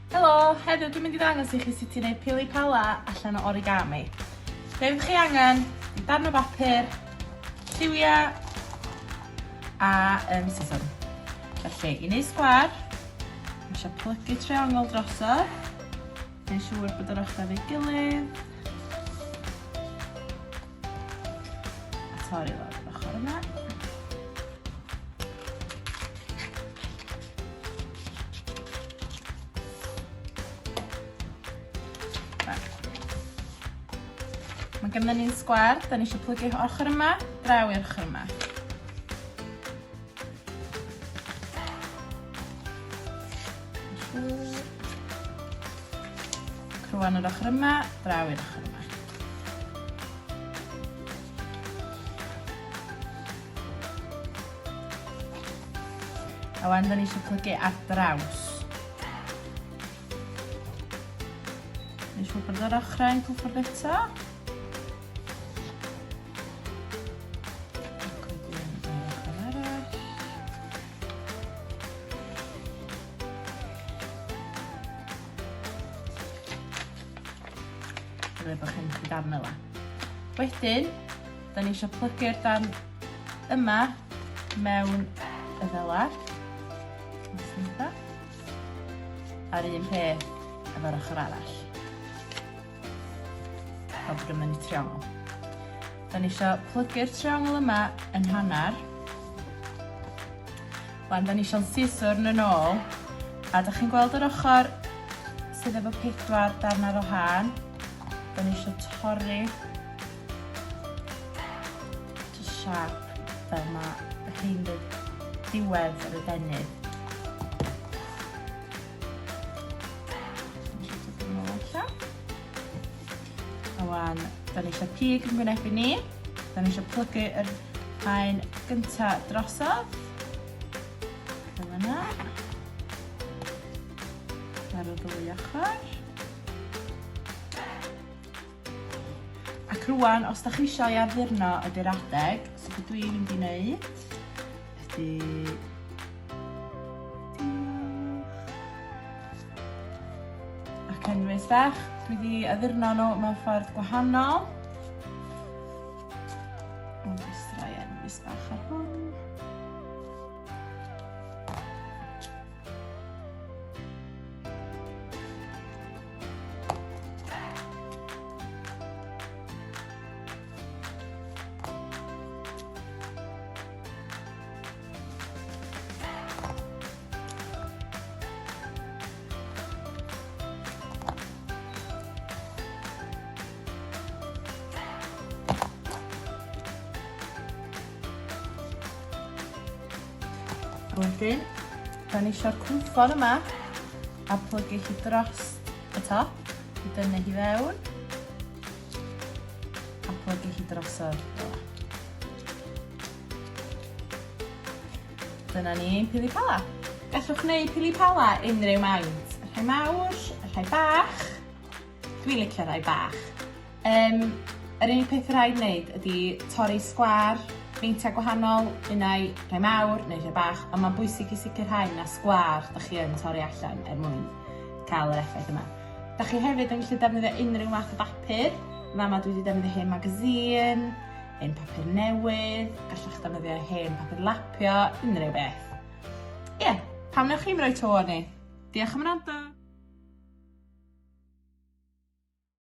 Helo, heddiw dwi'n mynd i ddangos i chi sut i wneud pili pala allan o origami. Be fydd chi angen i darn o bapur, lliwiau a siswrn. Felly, i wneud sgwar, mae eisiau plygu treulio drosodd, neu siŵr bod yr ochr efo'i gilydd, a torri lawr yr ochr yma. Mae gynnu ni'n sgwar, da ni eisiau plygu ochr yma, draw i'r ochr yma. Crwan yr ochr yma, draw i'r ochr yma. A wan da ni eisiau plygu ar draws. Neu siŵr bod yr ochrau'n cwffwrdd eto. Bod chi'n chi darn yla. Wedyn, da ni eisiau plygu'r darn yma mewn y ddelar. A'r un peth efo'r ochr arall. Fel bod yma'n triongl. Da ni eisiau plygu'r triongl yma yn hanner. Wan, da ni eisiau'n siswrn yn ôl. A da chi'n gweld yr ochr sydd efo 4 darn ar o hân. Da ni eisiau torri siarp fel mae hyn y diwedd ar y denydd. A wan, da ni eisiau pig yn gwynebu ni. Da ni eisiau plygu yr haen gyntaf drosodd. Fel yna. Ar y ddwy ochr. Ac rwan, os da chi eisiau i arddirno ydy'r adeg, so beth dwi'n mynd i wneud, ydy... Ac enwys fach, dwi'n mynd i arddirno nhw mewn ffordd gwahanol. Ond jyst rhoi enwys fach ar hwn. Wedyn, da ni eisiau'r cwmffon yma a plygu hi dros y top, i dynnu hi fewn, a plygu hi drosodd. Dyna ni pili pala. Gallwch wneud pili pala unrhyw maint. Y rhai mawr, y rhai bach. Dwi'n licio rhai bach. Yr unig peth rhaid wneud ydy torri sgwar, meintiau gwahanol, unau rhai mawr neu rhai bach, ond mae'n bwysig i sicrhau na sgwar da chi yn torri allan mwyn cael yr effaith yma. Da chi hefyd yn gallu defnyddio unrhyw math o bapur. Fama dwi wedi defnyddio hen magazine, hen papur newydd, gallwch defnyddio hen papur lapio, unrhyw beth. Ie, pam newch chi'n rhoi to ni? Diolch am wrando!